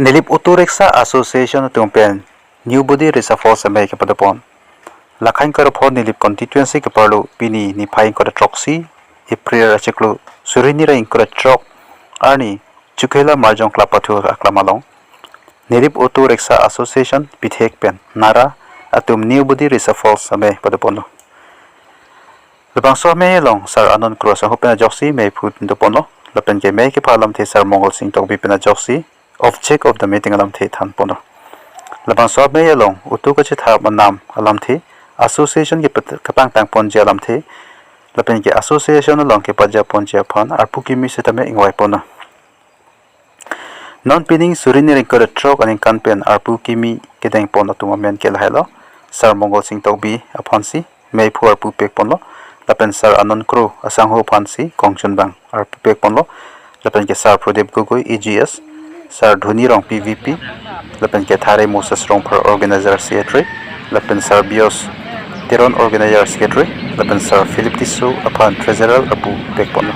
Nilip Utureksa Association Tumpen New Body Resafol Samay Kapadapon Lakain Karapon Nilip Constituency Kaparlo Pini Nipain Kora Troxy April Cheklu Surinira in Kora Trok Arni Chukela Marjong Klapatu Aklamalong Nilip Utureksa Association Pithek Pen Nara Atum New Body Resafol Samay Padapono Labang so may long Sar Anon Cross ang Hopena Joxy may put into Pono Lapen ke may kipalam te Sar Mongol Sing Tog Bipena Joxy Object of the meeting alam the than pono labang sob me yalong utu ka chit ha manam alam the association ke kapang tang pon je alam the lapen ke association along ke paja pon je phan arpu ki mi setame ingwai pono non pinning surini ring ko trok aning kanpen arpu ki mi ke deng pono tuma men ke lahelo sar mongol sing tobi aphansi me phu arpu pek pono lapen sar anon kro asang ho phansi kongchun bang arpu pek pono lapen ke sar prodep gogoi egs Sar Dhuni Rong PVP, Lapen Kethare Moses Rong per Organizer Secretary, Lapen Sar Bios Teron Organizer Secretary, Lapen Sar Philip Tisu upon Treasurer Abu Pekpono.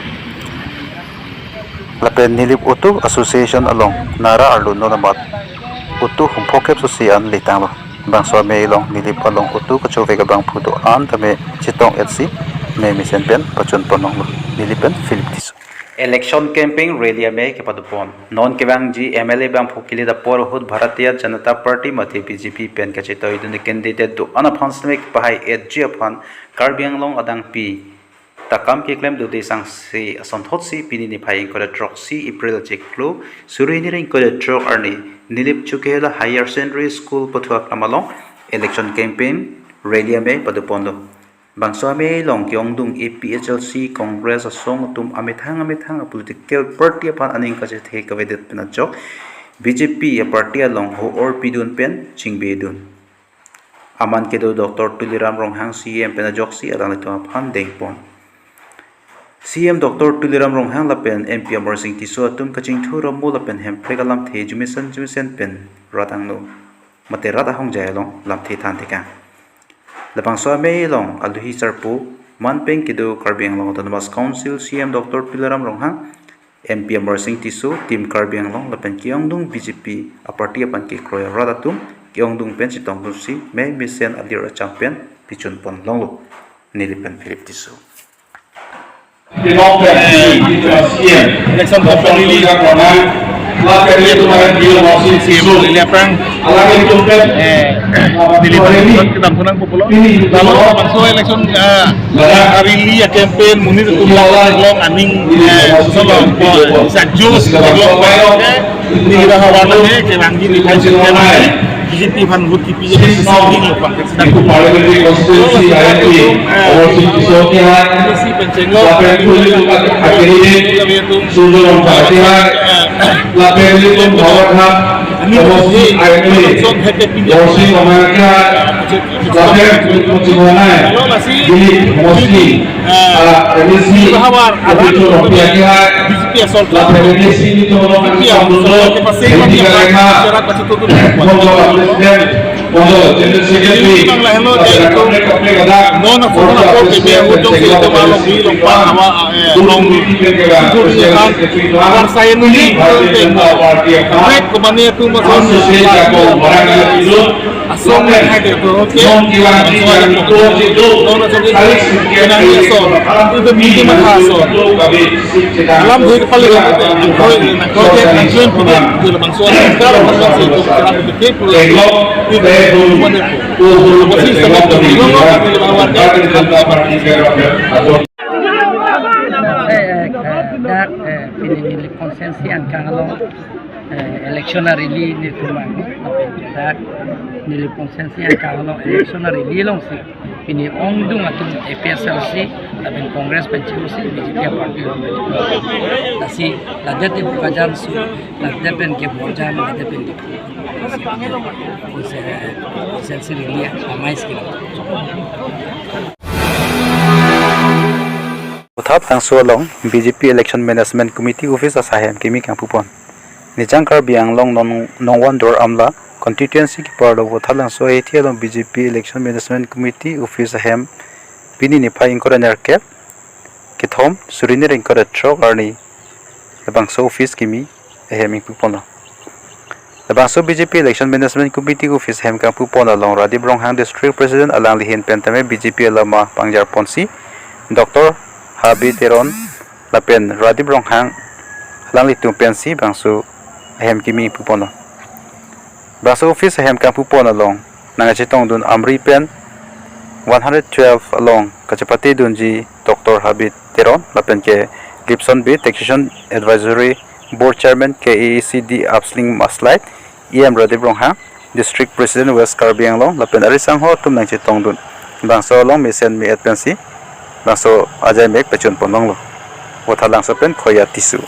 Lapen Nilip Utu Association along Nara Arlu Nonamat Utu Humpokep Susian Litanglo. Bang Swame Long Nilip along Utu Kachovega Bang Puto An Tame Chitong Etsi, Me Misenpen, Pachun Ponong Nilipen Philip Tisu. Election campaign rally में के पदपोन नॉन केवांग जी MLA बांग फुकिले द पोरहुद भारतीय जनता पार्टी मथे BJP pen के चितो इदुन कैंडिडेट दो अनफांस में पहाई एजी अफान कार्बी आंगलोंग अदांग पी तकाम के क्लेम दो देसांग से असंथोत सी पिनी नि फाइंग को ट्रॉक्सी अप्रैल चेक्लो सुरेनी रिंग को ट्रॉक अर्नी निलिप चुकेला हायर सेकेंडरी स्कूल पथुआ कमलोंग इलेक्शन कैंपेन रैली में पदपोन Bangsa me long kyong dung APHLC Congress asong tum amethang political party apan aning ka the ka vedet pena jok BJP a party along ho or pidun pen chingbe dun aman ke do Dr. Tuliram Ronghang CM pena jok si adang letu aphan deng pon CM Dr. Tuliram Ronghang la pen MP Amar Singh Tiso atum ka chingthu ramu la pen hem pregalam the jumisen pen ratang no mate rata hong jay long lam the than theka Lapang so me long aluhi sarpu manpeng kido Karbi Anglong Autonomous Council CM Dr. Tuliram Ronghang MP Amar Singh Tisu Team Karbi Anglong lapen Kyongdung BJP a party apan ke kroya radatum Kyongdung pen chitong si me misen adir champion pichun pon longlo nilipen Philip Tisu Tampunan popular lalu bangso election rally campaign munir long aning solo sajus long ni rahawana ke bangji ni BJP fan vote ki PJP sending lupa sedang ku parliamentary constituency INP overseas disokihan si pencengo akhirnya sudah memperhatikan lapel itu bahwa ini overseas INP overseas Amerika lapel pencegahan jadi mostly remisi itu memperhatikan lapel remisi itu Presiden Mondo General Secretary Nona Forna Forte Bea Udong Sito Malong Bilong Panama Long Agar saya nuli Mek kemana tu mason Asong ada berokey Nona Sogi Kenang Yason Itu midi mahason Alam hui kepala Kau najuan punya Itu lebang suara Kalau masuk situ Kerap betul Itu masih sebab pilih konsensi angkalo electionary li ni tumang dak nilai konsensi angkalo electionary li long si ini ongdung atum APSLC tapi kongres pencuci BJP parti nasi ladete bukajan su ladete ke borjan ladete ke konsensi li amai skill Uthap tangso long BJP Election Management Committee Office asahem kimi kang pupon Nijang Karbi Anglong nongwan dor amla constituency ki parlo uthalang so ethi long BJP Election Management Committee Office ahem pini ni phai inkora nerkep kithom surini ringkora trok arni labang so office kimi ahem pupon Labang so BJP Election Management Committee Office hem kang pupon along Radib Ronghang District President alang lihin pentame BJP alama pangjar ponsi Dr. Habi Teron lapen Radib Ronghang alang litung pensi bangso hem kimi pupono bangso office hem kang pupon along nangachitong dun amri pen 112 along kachapati dunji Dr. Habi Teron lapen ke Gibson B Taxation Advisory Board Chairman KECD Upsling Maslite EM Radib Ronghang District President West Karbi Anglong lapen arisang ho tum nang chitong dun bangso long misen mi adpensi bangso ajay mek pechun ponong lo wothalang sapen khoya tisu